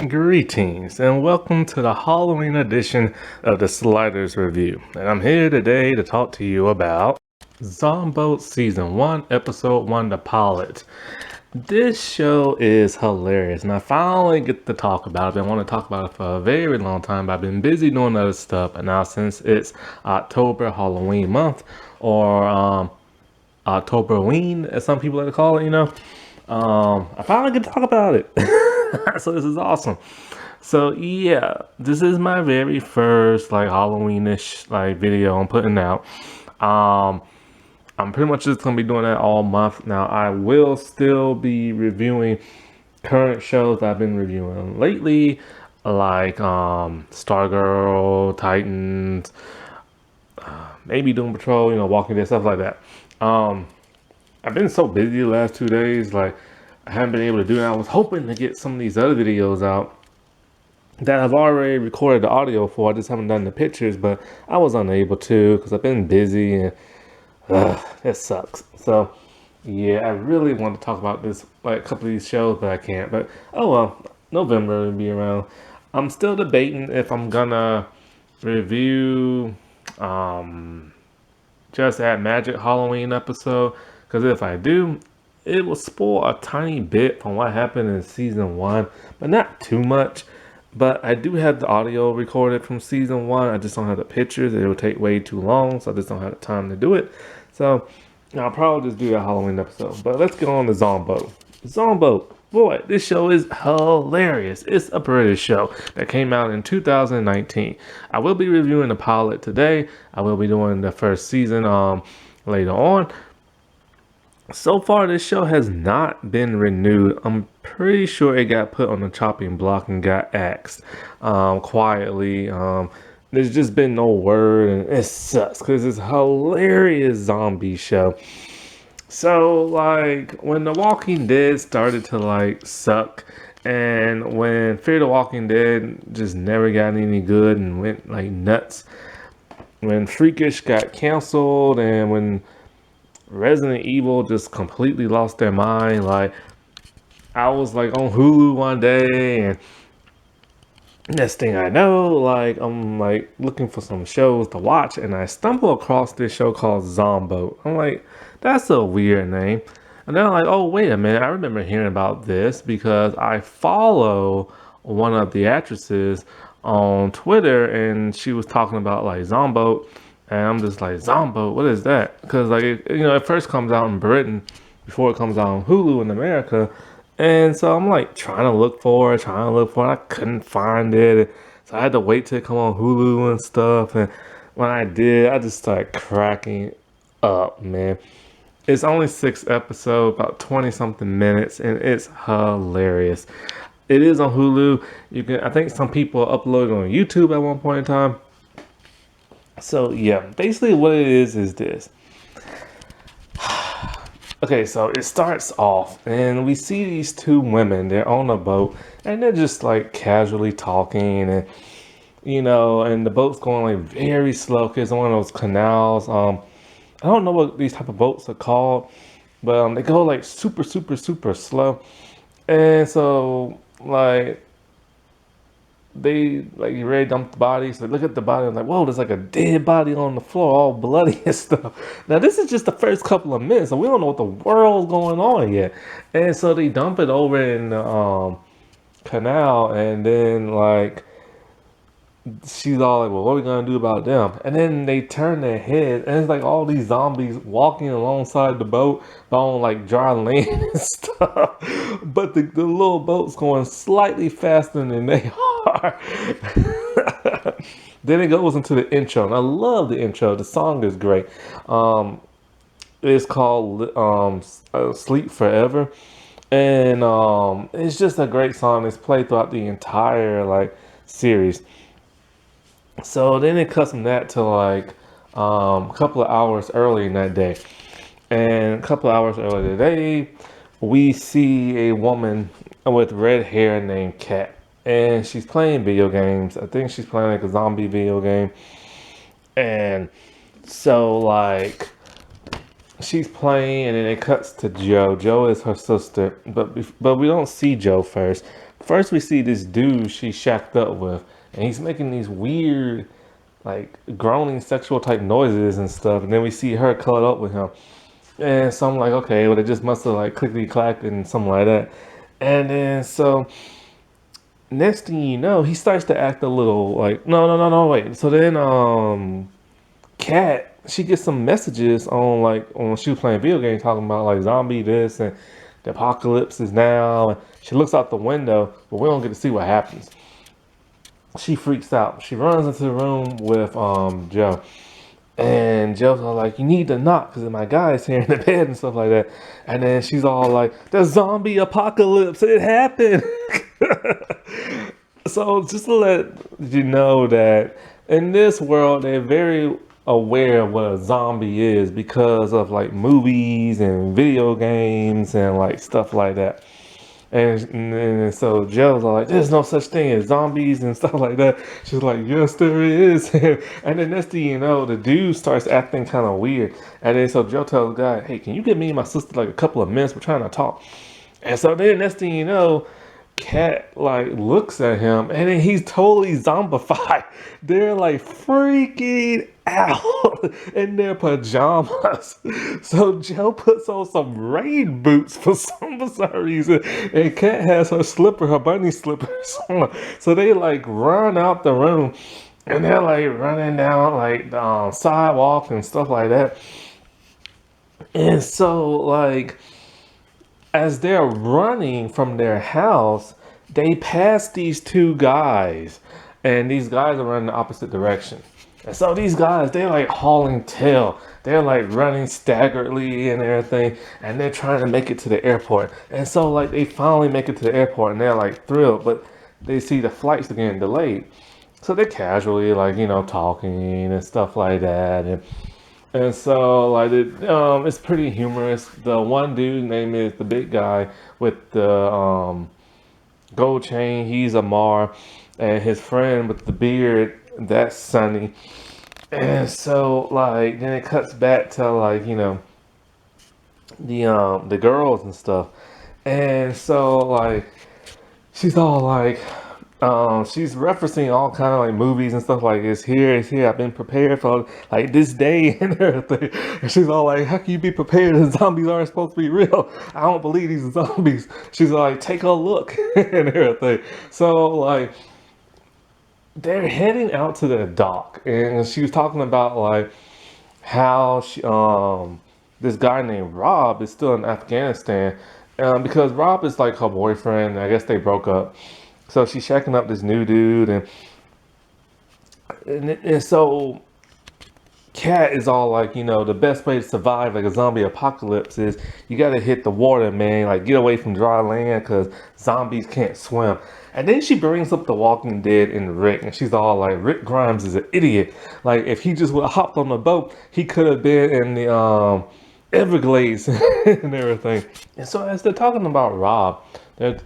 Greetings and welcome to the Halloween edition of the Sliders Review. And I'm here today to talk to you about Zomboat Season 1, Episode 1, The Pilot. This show is hilarious and I finally get to talk about it. I want to talk about it for a very long time, but I've been busy doing other stuff. And now since it's October, Halloween month, or Octoberween, as some people like to call it, I finally get to talk about it. So this is awesome. So yeah, this is my very first Halloweenish video I'm putting out. I'm pretty much just gonna be doing that all month. Now I will still be reviewing current shows I've been reviewing lately, like Stargirl, Titans, maybe Doom Patrol, Walking Dead, stuff like that. I've been so busy the last 2 days, I haven't been able to do that. I was hoping to get some of these other videos out that I've already recorded the audio for. I just haven't done the pictures, but I was unable to because I've been busy and it sucks. So yeah, I really want to talk about this, a couple of these shows, but I can't. But oh well, November will be around. I'm still debating if I'm gonna review Just Add Magic Halloween episode, because if I do, it will spoil a tiny bit from what happened in season 1, but not too much. But I do have the audio recorded from season 1. I just don't have the pictures. It will take way too long, so I just don't have the time to do it. So I'll probably just do a Halloween episode. But let's get on to Zomboat. Zomboat, boy, this show is hilarious. It's a British show that came out in 2019. I will be reviewing the pilot today. I will be doing the first season later on. So far, this show has not been renewed. I'm pretty sure it got put on the chopping block and got axed quietly. There's just been no word, and it sucks because it's a hilarious zombie show. So, when The Walking Dead started to, suck, and when Fear the Walking Dead just never got any good and went, nuts, when Freakish got canceled, and when Resident Evil just completely lost their mind. I was on Hulu one day, and next thing I know, I'm looking for some shows to watch, and I stumble across this show called Zomboat. I'm like, that's a weird name. And then I'm like, oh wait a minute, I remember hearing about this because I follow one of the actresses on Twitter, and she was talking about Zomboat. And I'm just like, Zomboat, what is that? Because, it first comes out in Britain before it comes out on Hulu in America. And so I'm, trying to look for it. I couldn't find it. So I had to wait till it come on Hulu and stuff. And when I did, I just started cracking up, man. It's only 6 episodes, about 20-something minutes, and it's hilarious. It is on Hulu. I think some people uploaded it on YouTube at one point in time. So yeah, basically what it is this. Okay, so it starts off and we see these 2 women. They're on a boat and they're just casually talking, and and the boat's going very slow because it's one of those canals. I don't know what these type of boats are called, but they go super slow. And so they you ready to dump the body, so they look at the body and whoa, there's a dead body on the floor, all bloody and stuff. Now this is just the first couple of minutes, so we don't know what the world's going on yet. And so they dump it over in the canal, and then she's all well, what are we gonna do about them? And then they turn their head, and it's all these zombies walking alongside the boat, but on dry land and stuff. But the little boat's going slightly faster than they are. Then it goes into the intro, and I love the intro. The song is great. It's called Sleep Forever, and it's just a great song. It's played throughout the entire series. So then it cuts from that to a couple of hours early in that day. And a couple of hours earlier today, we see a woman with red hair named Kat. And she's playing video games. I think she's playing a zombie video game. And so she's playing, and then it cuts to Joe. Joe is her sister, but we don't see Joe first. first we see this dude she's shacked up with, and he's making these weird, like groaning sexual type noises and stuff. And then we see her cuddle up with him. And so I'm like, okay, well, it just must have like clickety clacked and something like that. And then so next thing you know, he starts to act a little like, no, wait. So then, Kat, she gets some messages on like when she was playing video games talking about like zombie this and the apocalypse is now. And she looks out the window, but we don't get to see what happens. She freaks out. She runs into the room with Joe. And Joe's all like, you need to knock because my guy's here in the bed and stuff like that. And then she's all like, the zombie apocalypse, it happened. So just to let you know that in this world, they're very aware of what a zombie is because of like movies and video games and like stuff like that. And so Joe's all like, there's no such thing as zombies and stuff like that. She's like, yes, there is. And then next thing you know, the dude starts acting kind of weird. And then so Joe tells the guy, hey, can you give me and my sister like a couple of minutes? We're trying to talk. And so then next thing you know, Kat like looks at him and then he's totally zombified. They're like freaking out in their pajamas. So Joe puts on some rain boots for some bizarre reason, and Kat has her bunny slippers on. So they like run out the room and they're like running down like the sidewalk and stuff like that. And so like as they're running from their house, they pass these two guys, and these guys are running the opposite direction. And so these guys, they're like hauling tail. They're like running staggeredly and everything, and they're trying to make it to the airport. And so like they finally make it to the airport, and they're like thrilled, but they see the flights are getting delayed. So they're casually like, talking and stuff like that. And so like it's pretty humorous. The one dude's name is the big guy with the gold chain. He's Amar, and his friend with the beard, that's Sunny. And so like then it cuts back to like the girls and stuff. And so like she's all like she's referencing all kind of like movies and stuff like it's here, I've been prepared for like this day and everything. And she's all like, how can you be prepared if zombies aren't supposed to be real? I don't believe these are zombies. She's like, take a look and everything. So like they're heading out to the dock, and she was talking about like how this guy named Rob is still in Afghanistan, because Rob is like her boyfriend. I guess they broke up. So she's checking up this new dude, and so Kat is all like, the best way to survive like a zombie apocalypse is you gotta hit the water, man. Like get away from dry land because zombies can't swim. And then she brings up The Walking Dead and Rick, and she's all like, Rick Grimes is an idiot. Like if he just would have hopped on the boat, he could have been in the Everglades and everything. And so as they're talking about Rob, they're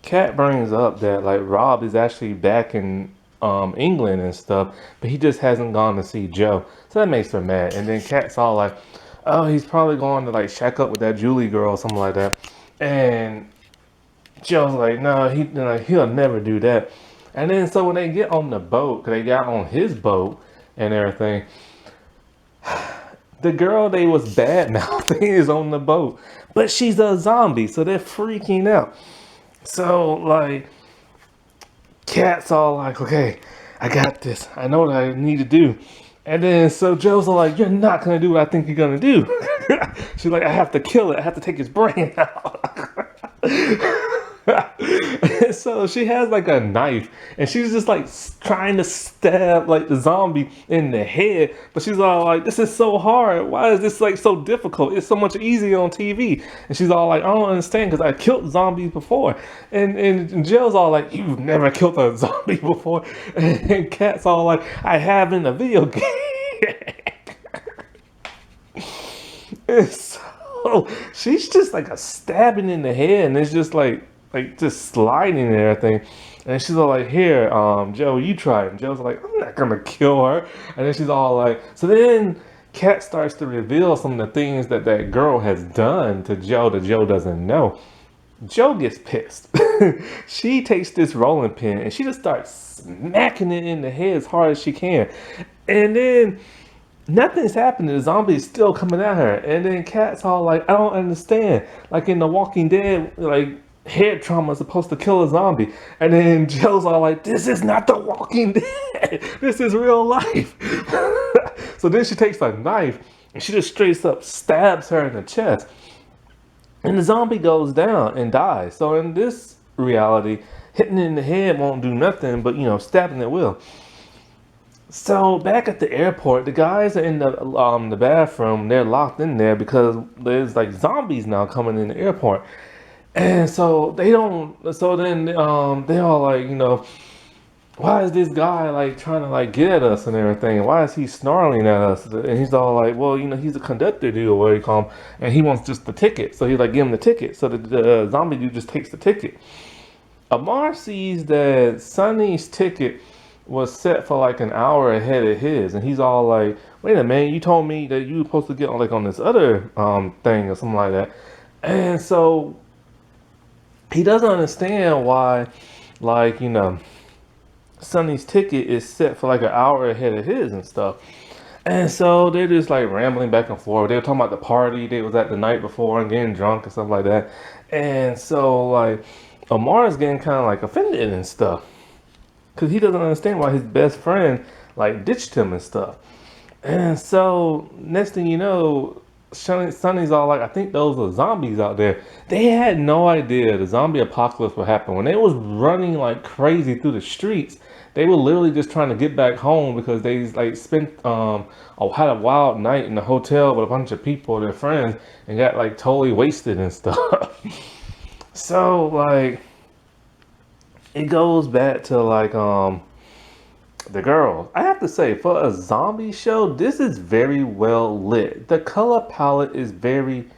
Kat brings up that like Rob is actually back in England and stuff, but he just hasn't gone to see Joe. So that makes her mad. And then Kat's all like, oh, he's probably going to like shack up with that Julie girl or something like that. And Joe's like, no, he'll never do that. And then so when they get on the boat, cause they got on his boat and everything, the girl they was bad mouthing is on the boat, but she's a zombie, so they're freaking out. So like Kat's all like, okay, I got this. I know what I need to do. And then so Joe's all like, you're not gonna do what I think you're gonna do. She's like, I have to kill it. I have to take his brain out. And so she has like a knife, and she's just like trying to stab like the zombie in the head, but she's all like, this is so hard. Why is this like so difficult? It's so much easier on TV. And she's all like, I don't understand because I killed zombies before. And Jill's all like, you've never killed a zombie before. And Kat's all like, I have in a video game. And so she's just like a stabbing in the head, and it's just like just sliding and everything. And she's all like, here, Joe, you try it. And Joe's like, I'm not gonna kill her. And then she's all like, so then Kat starts to reveal some of the things that girl has done to Joe that Joe doesn't know. Joe gets pissed. she takes this rolling pin and she just starts smacking it in the head as hard as she can. And then nothing's happening. The zombie is still coming at her. And then Cat's all like, I don't understand. Like in The Walking Dead, like head trauma is supposed to kill a zombie. And then Joe's all like, this is not The Walking Dead. This is real life. So then she takes a knife and she just straight up stabs her in the chest. And the zombie goes down and dies. So in this reality, hitting it in the head won't do nothing, but stabbing it will. So back at the airport, the guys are in the bathroom. They're locked in there because there's like zombies now coming in the airport, and so they don't. So then they all like, why is this guy like trying to like get at us and everything? Why is he snarling at us? And he's all like, well, he's a conductor dude or what you call him, and he wants just the ticket. So he's like, give him the ticket. So the zombie dude just takes the ticket. Amar sees that Sonny's ticket was set for like an hour ahead of his, and he's all like, wait a minute, you told me that you were supposed to get on like on this other thing or something like that. And so he doesn't understand why, like, Sonny's ticket is set for like an hour ahead of his and stuff. And so they're just like rambling back and forth. They were talking about the party they was at the night before and getting drunk and stuff like that. And so like Amar's getting kind of like offended and stuff, because he doesn't understand why his best friend like ditched him and stuff. And so next thing you know, Sonny's all like, I think those are zombies out there. They had no idea the zombie apocalypse would happen. When they was running like crazy through the streets, they were literally just trying to get back home because they like spent had a wild night in the hotel with a bunch of people, their friends, and got like totally wasted and stuff. So like it goes back to like the girls. I have to say, for a zombie show, this is very well lit. The color palette is very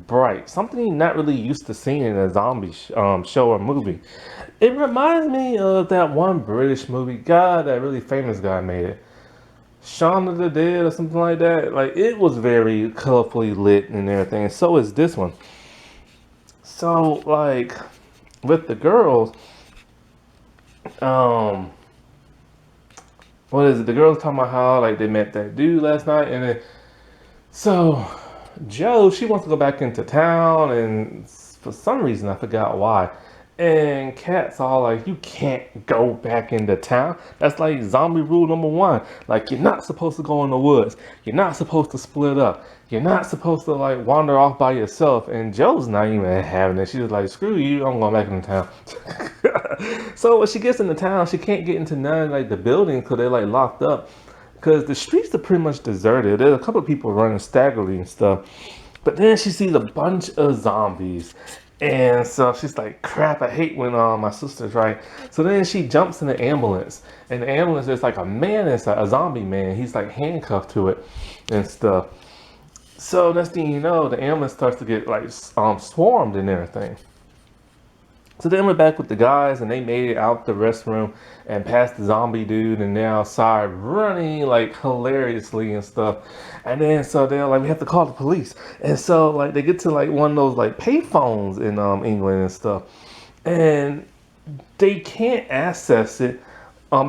bright, something you're not really used to seeing in a zombie show or movie. It reminds me of that one British movie. God, that really famous guy made it, Shaun of the Dead or something like that. Like, it was very colorfully lit and everything, and so is this one. So like with the girls, what is it? The girls talking about how like they met that dude last night, and then so Joe, she wants to go back into town, and for some reason I forgot why. And Kat's all like, you can't go back into town. That's like zombie rule number one. Like, you're not supposed to go in the woods. You're not supposed to split up. You're not supposed to like wander off by yourself. And Joe's not even having it. She's like, screw you, I'm going back into town. So when she gets into town, she can't get into none of like the buildings because they're like locked up. Because the streets are pretty much deserted. There's a couple of people running staggerly and stuff. But then she sees a bunch of zombies. And so she's like, crap, I hate when my sister's right. So then she jumps in the ambulance. And the ambulance is like a man inside, a zombie man. He's like handcuffed to it and stuff. So next thing you know, the ambulance starts to get like swarmed and everything. So then we're back with the guys, and they made it out the restroom and past the zombie dude, and they're outside running like hilariously and stuff. And then so they're like, we have to call the police. And so like they get to like one of those like pay phones in England and stuff, and they can't access it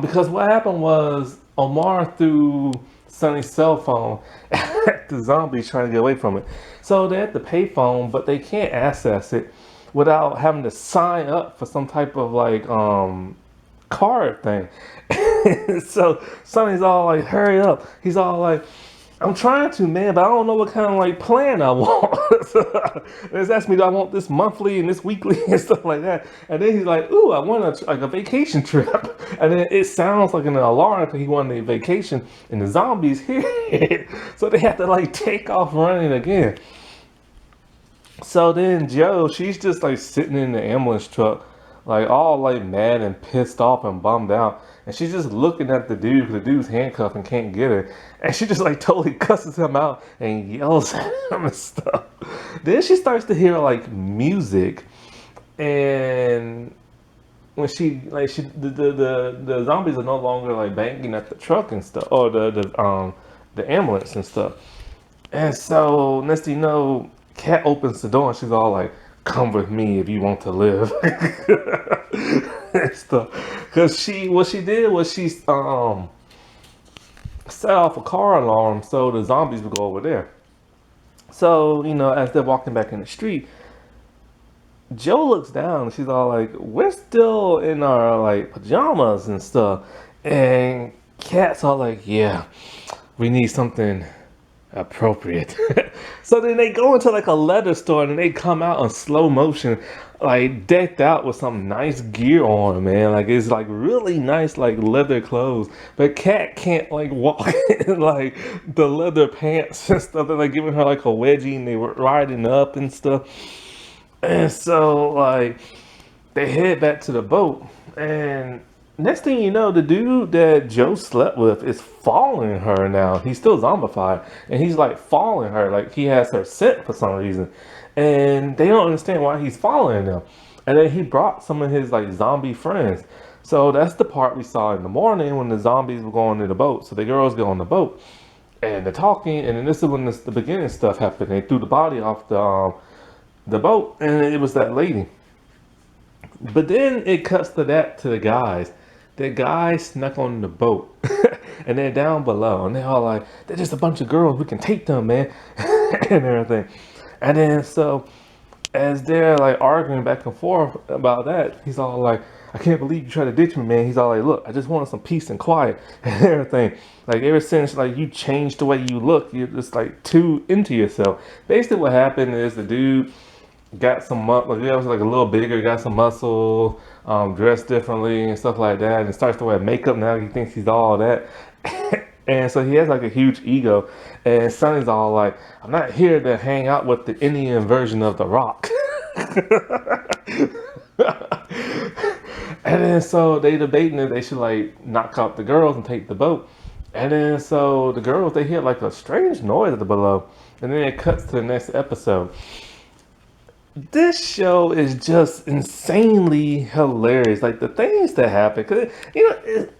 because what happened was Omar threw Sonny's cell phone at the zombies trying to get away from it. So they're at the pay phone, but they can't access it without having to sign up for some type of like card thing. So Sonny's all like, hurry up. He's all like, I'm trying to, man, but I don't know what kind of like plan I want. So he's asking me, do I want this monthly and this weekly and stuff like that? And then he's like, ooh, I want like a vacation trip. And then it sounds like an alarm because he wanted a vacation, and the zombies here. So they have to like take off running again. So then Joe, she's just like sitting in the ambulance truck, like all like mad and pissed off and bummed out. And she's just looking at the dude, because the dude's handcuffed and can't get her. And she just like totally cusses him out and yells at him and stuff. Then she starts to hear like music. And when the zombies are no longer like banging at the truck and stuff, or the ambulance and stuff. And so next thing you know, Cat opens the door and she's all like, come with me if you want to live. And stuff. Cause what she did was she set off a car alarm so the zombies would go over there. So, as they're walking back in the street, Joe looks down and she's all like, we're still in our like pajamas and stuff. And Cat's all like, yeah, we need something appropriate. So then they go into like a leather store and they come out in slow motion, like decked out with some nice gear on, man. Like it's like really nice, like leather clothes. But Cat can't like walk in like the leather pants and stuff. They're like giving her like a wedgie and they were riding up and stuff. And so like they head back to the boat, and next thing you know, the dude that Joe slept with is following her now. He's still zombified, and he's like following her, like he has her scent for some reason. And they don't understand why he's following them. And then he brought some of his like zombie friends. So that's the part we saw in the morning when the zombies were going to the boat. So the girls go on the boat and they're talking, and then this is when the beginning stuff happened. They threw the body off the boat, and it was that lady. But then it cuts to the guys. The guys snuck on the boat and they're down below and they're all like, they're just a bunch of girls, we can take them, man. And everything. And then so as they're like arguing back and forth about that, he's all like, I can't believe you tried to ditch me, man. He's all like, look, I just wanted some peace and quiet and everything. Like ever since like you changed the way you look, you're just like too into yourself. Basically what happened is the dude got some muscle, like, was like a little bigger, got some muscle, dressed differently and stuff like that, and starts to wear makeup now. He thinks he's all that. And so he has like a huge ego. And Sonny's all like, I'm not here to hang out with the Indian version of The Rock. And then so they debating if they should like knock out the girls and take the boat. And then so the girls, they hear like a strange noise at the below. And then it cuts to the next episode. This show is just insanely hilarious. Like the things that happen, because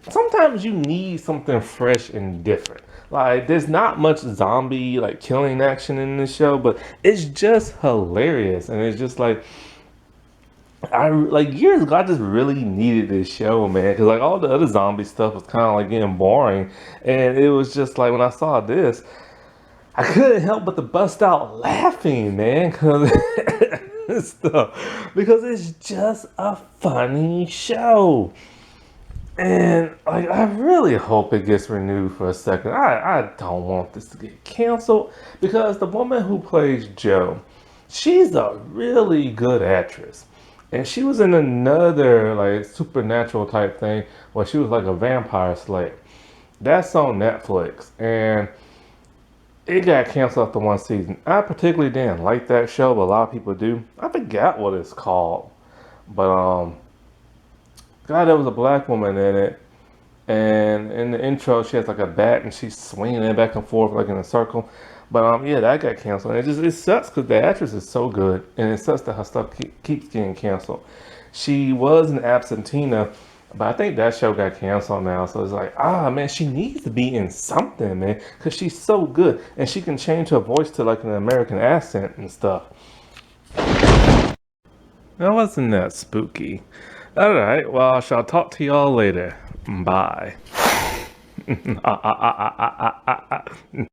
sometimes you need something fresh and different. Like there's not much zombie like killing action in this show, but it's just hilarious, and it's just like I like years ago I just really needed this show, man, because like all the other zombie stuff was kind of like getting boring, and it was just like when I saw this, I couldn't help but to bust out laughing, man, because stuff, because it's just a funny show. And like I really hope it gets renewed for a second. I don't want this to get canceled because the woman who plays Joe, she's a really good actress. And she was in another like supernatural type thing where she was like a vampire slayer. That's on Netflix, and it got canceled after one season. I particularly didn't like that show, but a lot of people do. I forgot what it's called, but God, there was a black woman in it, and in the intro she has like a bat and she's swinging it back and forth like in a circle. But yeah, that got canceled. And it sucks because the actress is so good, and it sucks that her stuff keeps getting canceled. She was an Absentina, but I think that show got canceled now. So it's like, man, she needs to be in something, man, because she's so good. And she can change her voice to like an American accent and stuff. That wasn't that spooky. All right, well, I shall talk to y'all later. Bye.